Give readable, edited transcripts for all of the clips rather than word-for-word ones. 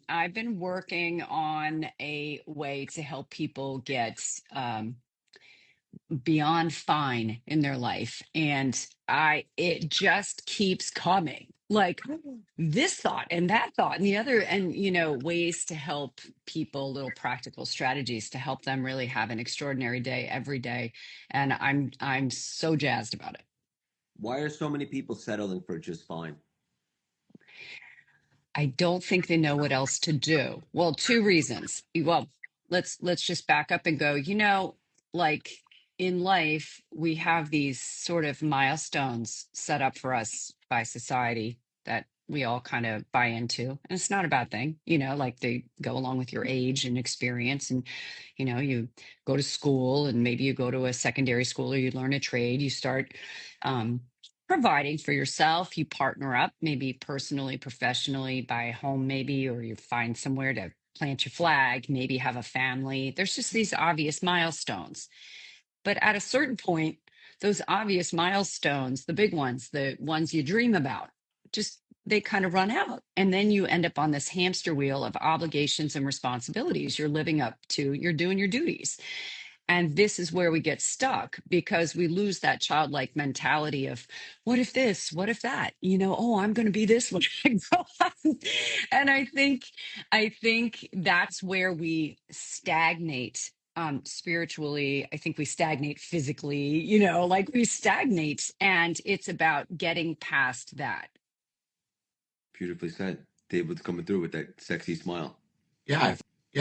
I've been working on a way to help people get beyond fine in their life, and it just keeps coming. Like this thought and that thought and the other, and ways to help people, little practical strategies to help them really have an extraordinary day every day. And I'm so jazzed about it. Why are so many people settling for just fine? I don't think they know what else to do. Well, two reasons. Well, let's just back up and go, like in life, we have these sort of milestones set up for us by society that we all kind of buy into. And it's not a bad thing, like they go along with your age and experience. And, you go to school and maybe you go to a secondary school or you learn a trade, you start um, providing for yourself. You partner up, maybe personally, professionally, buy a home, maybe, or you find somewhere to plant your flag, maybe have a family. There's just these obvious milestones. But at a certain point, those obvious milestones, the big ones, the ones you dream about, just they kind of run out. And then you end up on this hamster wheel of obligations and responsibilities you're living up to, you're doing your duties. And this is where we get stuck because we lose that childlike mentality of what if this, what if that, oh, I'm going to be this when I grow up. And I think that's where we stagnate spiritually. I think we stagnate physically, like we stagnate, and it's about getting past that. Beautifully said. David's coming through with that sexy smile. Yeah,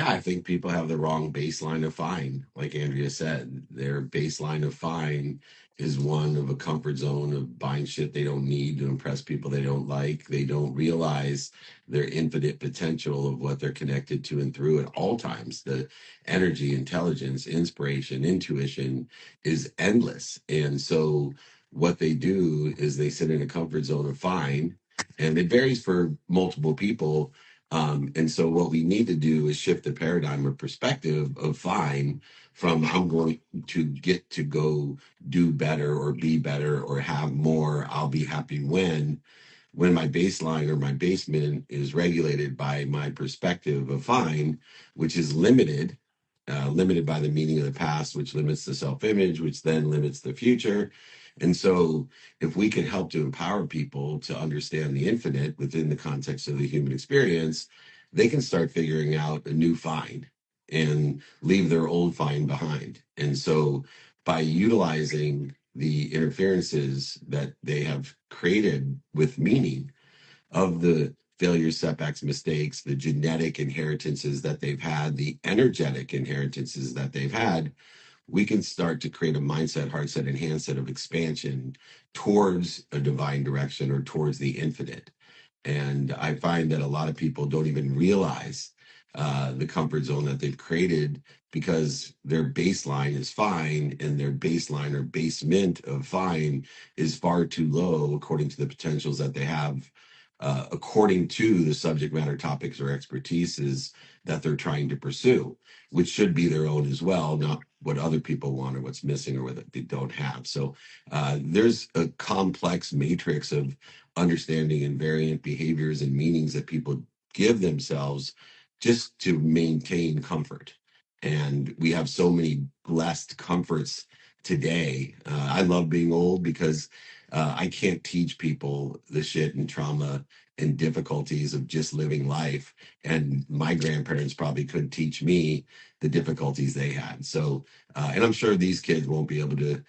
I think people have the wrong baseline of fine. Like Andrea said, their baseline of fine is one of a comfort zone of buying shit they don't need to impress people they don't like. They don't realize their infinite potential of what they're connected to and through at all times. The energy, intelligence, inspiration, intuition is endless. And so what they do is they sit in a comfort zone of fine, and it varies for multiple people. And so what we need to do is shift the paradigm or perspective of fine from I'm going to get to go do better or be better or have more. I'll be happy when my baseline or my basement is regulated by my perspective of fine, which is limited by the meaning of the past, which limits the self-image, which then limits the future. And so if we can help to empower people to understand the infinite within the context of the human experience, they can start figuring out a new find and leave their old find behind. And so by utilizing the interferences that they have created with meaning of the failures, setbacks, mistakes, the genetic inheritances that they've had, the energetic inheritances that they've had, we can start to create a mindset, heart set, and handset of expansion towards a divine direction or towards the infinite. And I find that a lot of people don't even realize the comfort zone that they've created because their baseline is fine and their baseline or basement of fine is far too low according to the potentials that they have, according to the subject matter topics or expertises that they're trying to pursue, which should be their own as well, not what other people want or what's missing or what they don't have. So there's a complex matrix of understanding invariant behaviors and meanings that people give themselves just to maintain comfort. And we have so many blessed comforts today. I love being old because I can't teach people the shit and trauma and difficulties of just living life. And my grandparents probably couldn't teach me the difficulties they had. So, and I'm sure these kids won't be able to,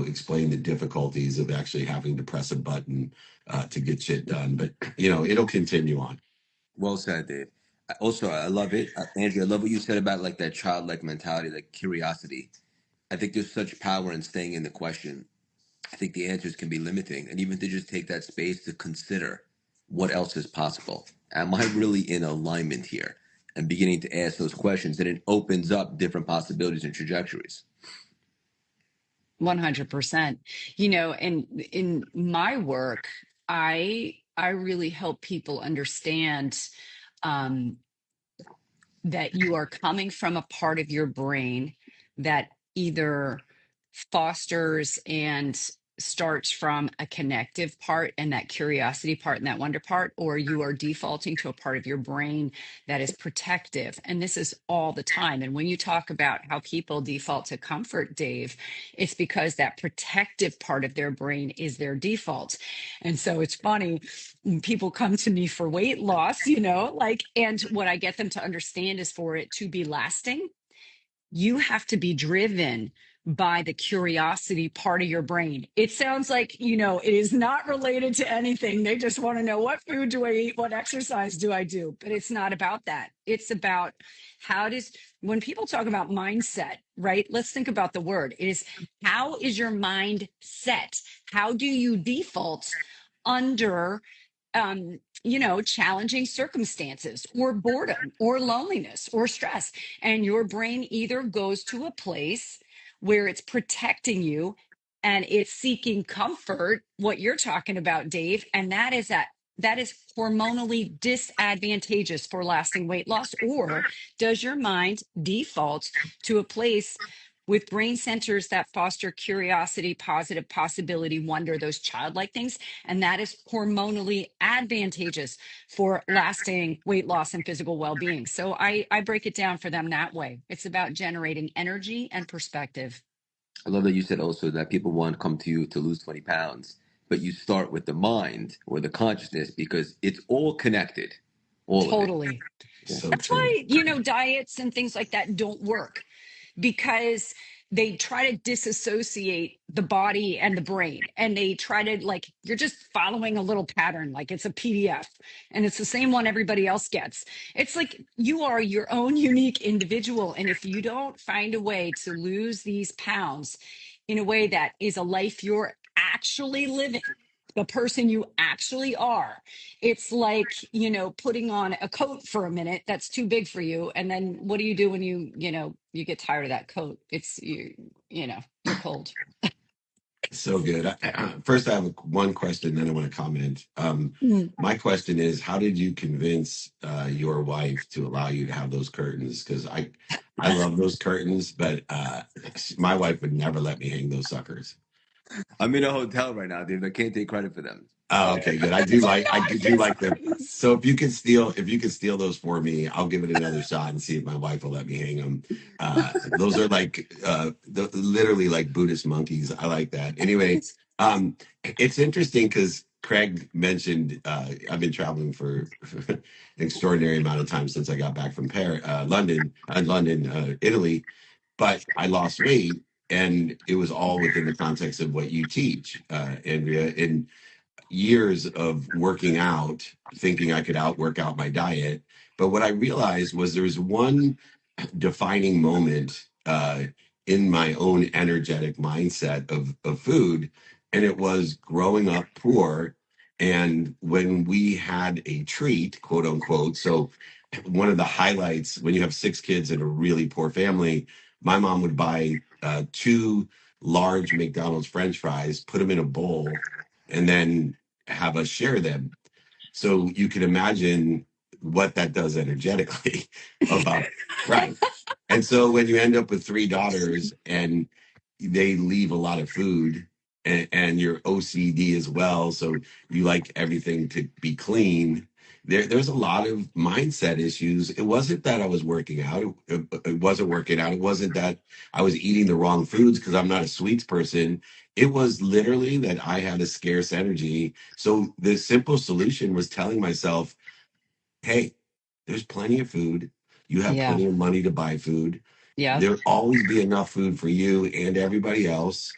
explain the difficulties of actually having to press a button to get shit done. But, it'll continue on. Well said, Dave. Also, I love it. Andrew, I love what you said about like that childlike mentality, like curiosity. I think there's such power in staying in the question. I think the answers can be limiting, and even to just take that space to consider what else is possible. Am I really in alignment here? And beginning to ask those questions, and it opens up different possibilities and trajectories. 100%. And in my work, I really help people understand um, that you are coming from a part of your brain that either fosters and starts from a connective part and that curiosity part and that wonder part, or you are defaulting to a part of your brain that is protective. And this is all the time. And when you talk about how people default to comfort, Dave, it's because that protective part of their brain is their default. And so it's funny when people come to me for weight loss, like, and what I get them to understand is for it to be lasting, you have to be driven by the curiosity part of your brain. It sounds like, it is not related to anything. They just want to know, what food do I eat? What exercise do I do? But it's not about that. It's about when people talk about mindset, right? Let's think about the word. It is, how is your mind set? How do you default under challenging circumstances or boredom or loneliness or stress? And your brain either goes to a place where it's protecting you and it's seeking comfort, what you're talking about, Dave, and that is hormonally disadvantageous for lasting weight loss. Or does your mind default to a place with brain centers that foster curiosity, positive possibility, wonder, those childlike things? And that is hormonally advantageous for lasting weight loss and physical well-being. So I break it down for them that way. It's about generating energy and perspective. I love that you said also that people want to come to you to lose 20 pounds, but you start with the mind or the consciousness because it's all connected, all of it. Totally. Yeah. So That's true. why, diets and things like that don't work, because they try to disassociate the body and the brain. And they try to, like, you're just following a little pattern, like it's a PDF and it's the same one everybody else gets. It's like you are your own unique individual. And if you don't find a way to lose these pounds in a way that is a life you're actually living, the person you actually are, it's like, putting on a coat for a minute that's too big for you. And then what do you do when you get tired of that coat? You're cold. So good. First, I have one question, then I want to comment. Mm. My question is, how did you convince your wife to allow you to have those curtains? Because I love those curtains, but my wife would never let me hang those suckers. I'm in a hotel right now, dude. I can't take credit for them. Oh, So okay, good. I They're I not do his like them. curtains. So if you could steal those for me, I'll give it another shot and see if my wife will let me hang them. Those are like literally like Buddhist monkeys. I like that. Anyway, it's interesting because Craig mentioned I've been traveling for an extraordinary amount of time since I got back from Paris, London, Italy, but I lost weight. And it was all within the context of what you teach, Andrea. And years of working out, thinking I could outwork out my diet. But what I realized was there was one defining moment in my own energetic mindset of food, and it was growing up poor. And when we had a treat, quote unquote, so one of the highlights when you have six kids in a really poor family, my mom would buy two large McDonald's French fries, put them in a bowl, and then have us share them. So you can imagine what that does energetically about, right. And so when you end up with three daughters and they leave a lot of food, and you're OCD as well, so you like everything to be clean. There's a lot of mindset issues. It wasn't that I was working out. It wasn't working out. It wasn't that I was eating the wrong foods because I'm not a sweets person. It was literally that I had a scarce energy. So the simple solution was telling myself, hey, there's plenty of food. You have Yeah. plenty of money to buy food. Yep. There'll always be enough food for you and everybody else.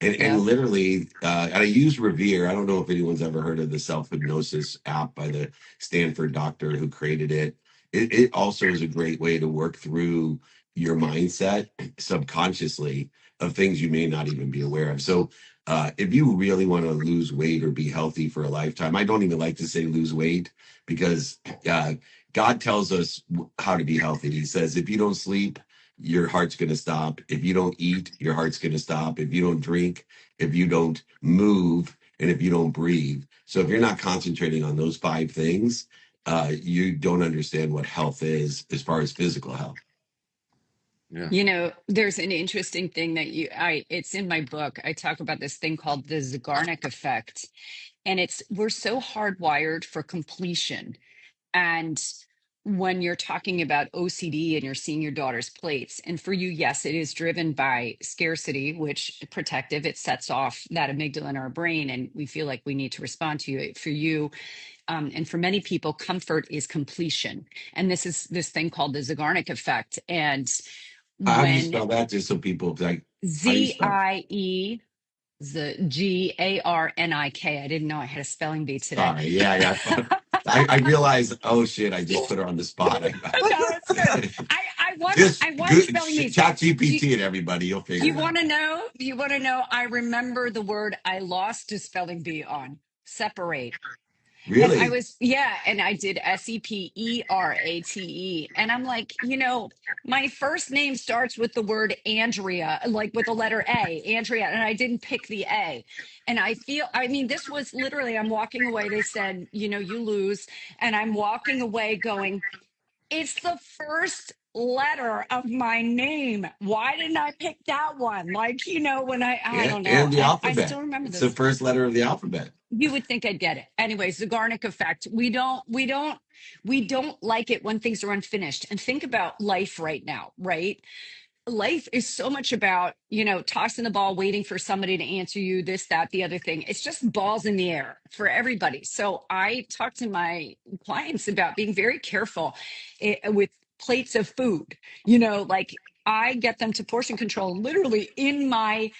And Yep. literally, and I use Revere. I don't know if anyone's ever heard of the self hypnosis app by the Stanford doctor who created it. It also is a great way to work through your mindset subconsciously of things you may not even be aware of. So, if you really want to lose weight or be healthy for a lifetime, I don't even like to say lose weight because God tells us how to be healthy. He says, if you don't sleep, your heart's going to stop. If you don't eat, your heart's going to stop. If you don't drink, if you don't move, and if you don't breathe. So if you're not concentrating on those five things, you don't understand what health is as far as physical health. Yeah. You know, there's an interesting thing that it's in my book. I talk about this thing called the Zeigarnik Effect. And we're so hardwired for completion. And when you're talking about OCD and you're seeing your daughter's plates, and for you, yes, it is driven by scarcity, which protective, it sets off that amygdala in our brain, and we feel like we need to respond to it. For you, and for many people, comfort is completion. And this is this thing called the Zeigarnik Effect. And How do you when spell that? Just so people like, how do you spell? ZIE, the GARNIK, I didn't know I had a spelling bee today. Sorry. Yeah, yeah. I realized, oh shit, I just put her on the spot. No, it's good. Just I won good spelling bees. chat Do, GPT and everybody, you'll do figure you it want out. to know? Do you want to know? I remember the word I lost a spelling bee on separate. And I Really? was, yeah, and I did SEPERATE. And I'm like, my first name starts with the word Andrea, like with the letter A, Andrea, and I didn't pick the A. And I mean, this was literally, I'm walking away. They said, you lose. And I'm walking away going, it's the first letter of my name. Why didn't I pick that one? Like, when I Yeah, don't know. and the And I alphabet. still remember It's the this. first letter of the alphabet. You would think I'd get it. Anyway, Zeigarnik Effect. We don't like it when things are unfinished. And think about life right now, right? Life is so much about, tossing the ball, waiting for somebody to answer you, this, that, the other thing. It's just balls in the air for everybody. So I talk to my clients about being very careful with plates of food. Like I get them to portion control. Literally in my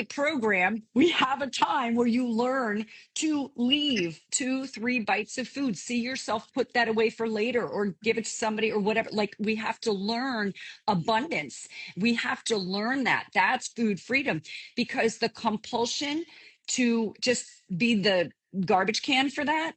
program, we have a time where you learn to leave 2-3 bites of food. See yourself put that away for later or give it to somebody or whatever. Like we have to learn abundance. We have to learn that. That's food freedom, because the compulsion to just be the garbage can for that,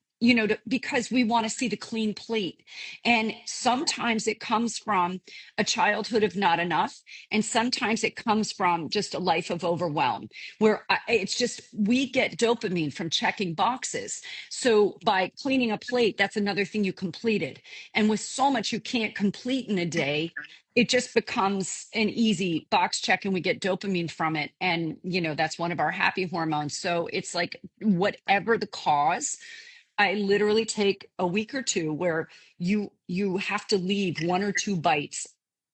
because we want to see the clean plate. And sometimes it comes from a childhood of not enough. And sometimes it comes from just a life of overwhelm, where it's just we get dopamine from checking boxes. So by cleaning a plate, that's another thing you completed. And with so much you can't complete in a day, it just becomes an easy box check and we get dopamine from it. And, that's one of our happy hormones. So it's like whatever the cause, I literally take a week or two where you have to leave 1 or 2 bites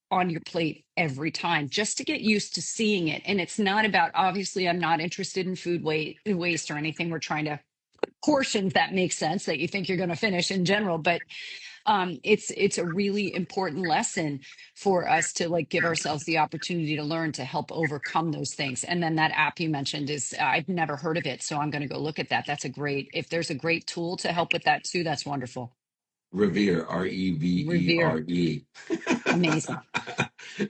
on your plate every time just to get used to seeing it. And it's not about, obviously, I'm not interested in food waste or anything. We're trying to portions that make sense that you think you're going to finish in general, but it's a really important lesson for us to like give ourselves the opportunity to learn to help overcome those things. And then that app you mentioned is I've never heard of it, so I'm going to go look at that. That's a great, if there's a great tool to help with that too, that's wonderful. Revere, Revere. Revere. Amazing.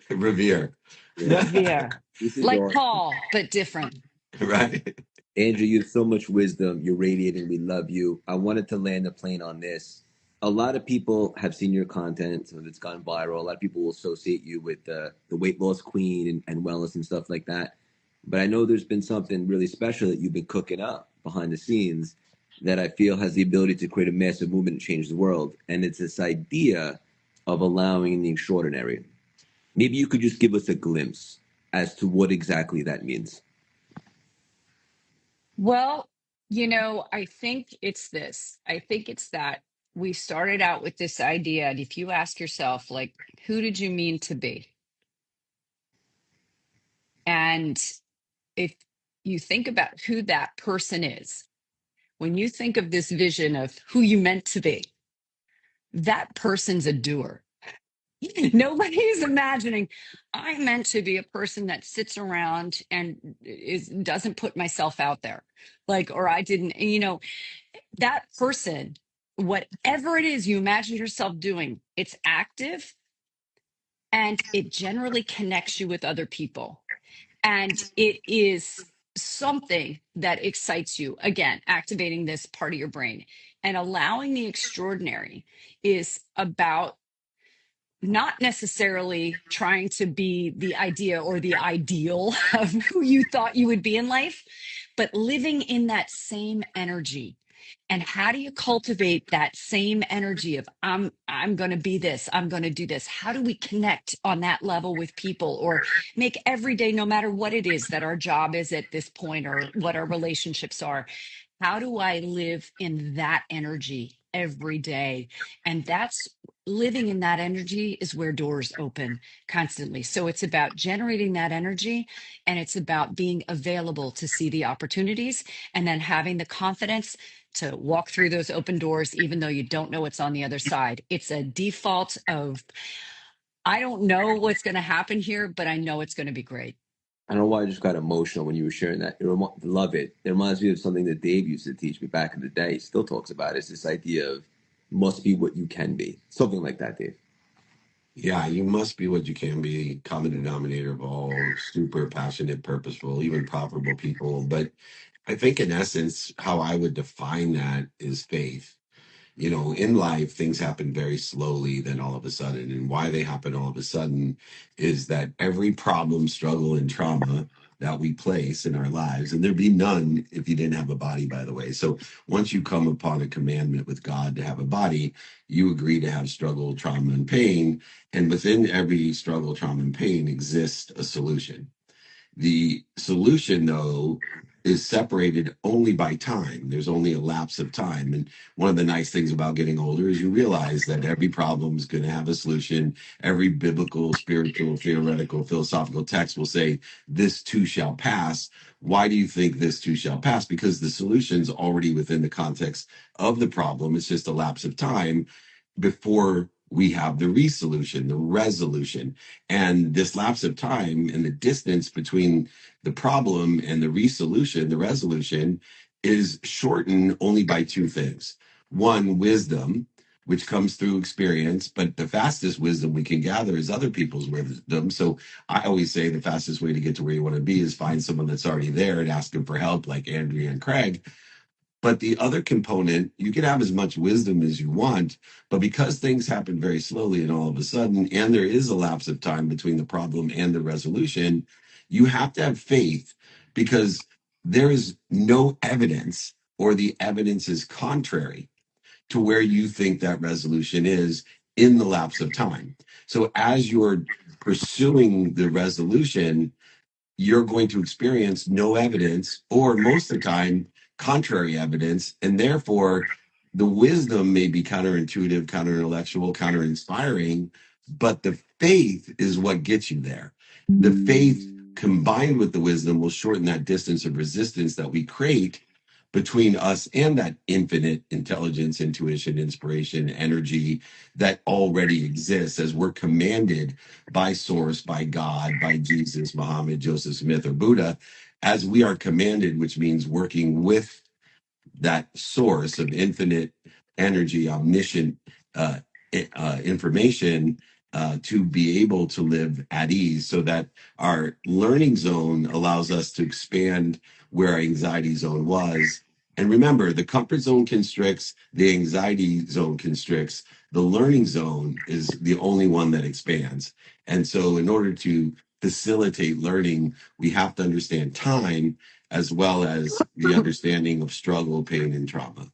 Revere. Yeah. Revere. This is Like all. Paul, but different. Right? Andrew, you have so much wisdom. You're radiating. We love you. I wanted to land the plane on this. A lot of people have seen your content, some of it's gone viral. A lot of people will associate you with the weight loss queen and wellness and stuff like that. But I know there's been something really special that you've been cooking up behind the scenes that I feel has the ability to create a massive movement and change the world. And it's this idea of allowing the extraordinary. Maybe you could just give us a glimpse as to what exactly that means. Well, I think it's this. I think it's that we started out with this idea. And if you ask yourself, like, who did you mean to be? And if you think about who that person is, when you think of this vision of who you meant to be, that person's a doer. Nobody's imagining I'm meant to be a person that sits around and doesn't put myself out there. Like, or I didn't, that person, whatever it is you imagine yourself doing, it's active and it generally connects you with other people. And it is something that excites you. Again, activating this part of your brain and allowing the extraordinary is about not necessarily trying to be the idea or the ideal of who you thought you would be in life, but living in that same energy. And how do you cultivate that same energy of I'm going to be this, I'm going to do this? How do we connect on that level with people, or make every day, no matter what it is that our job is at this point or what our relationships are? How do I live in that energy every day? And that's living in that energy is where doors open constantly. So it's about generating that energy, and it's about being available to see the opportunities, and then having the confidence to walk through those open doors, even though you don't know what's on the other side. It's a default of, I don't know what's going to happen here, but I know it's going to be great. I don't know why I just got emotional when you were sharing that. Love it. It reminds me of something that Dave used to teach me back in the day. He still talks about it. It's this idea of must be what you can be. Something like that, Dave. Yeah, you must be what you can be, common denominator of all super passionate, purposeful, even profitable people. But I think in essence, how I would define that is faith. You know, in life, things happen very slowly, then all of a sudden. And why they happen all of a sudden is that every problem, struggle, and trauma that we place in our lives, and there'd be none if you didn't have a body, by the way. So once you come upon a commandment with God to have a body, you agree to have struggle, trauma, and pain. And within every struggle, trauma, and pain exists a solution. The solution, though, is separated only by time. There's only a lapse of time. And one of the nice things about getting older is you realize that every problem is going to have a solution. Every biblical, spiritual, theoretical, philosophical text will say, this too shall pass. Why do you think this too shall pass? Because the solution's already within the context of the problem. It's just a lapse of time before we have the resolution, the resolution. And this lapse of time and the distance between the problem and the resolution, the resolution, is shortened only by two things. One, wisdom, which comes through experience, but the fastest wisdom we can gather is other people's wisdom. So I always say the fastest way to get to where you want to be is find someone that's already there and ask them for help, like Andrea and Craig. But the other component, you can have as much wisdom as you want, but because things happen very slowly and all of a sudden, and there is a lapse of time between the problem and the resolution, you have to have faith because there is no evidence, or the evidence is contrary to where you think that resolution is in the lapse of time. So as you're pursuing the resolution, you're going to experience no evidence, or most of the time, contrary evidence. And therefore, the wisdom may be counterintuitive, counterintellectual, counter-inspiring, but the faith is what gets you there. The faith combined with the wisdom will shorten that distance of resistance that we create between us and that infinite intelligence, intuition, inspiration, energy that already exists as we're commanded by source, by God, by Jesus, Muhammad, Joseph Smith, or Buddha, as we are commanded, which means working with that source of infinite energy, omniscient information, to be able to live at ease, so that our learning zone allows us to expand where our anxiety zone was. And remember, the comfort zone constricts, the anxiety zone constricts, the learning zone is the only one that expands. And so in order to facilitate learning, we have to understand time as well as the understanding of struggle, pain, and trauma.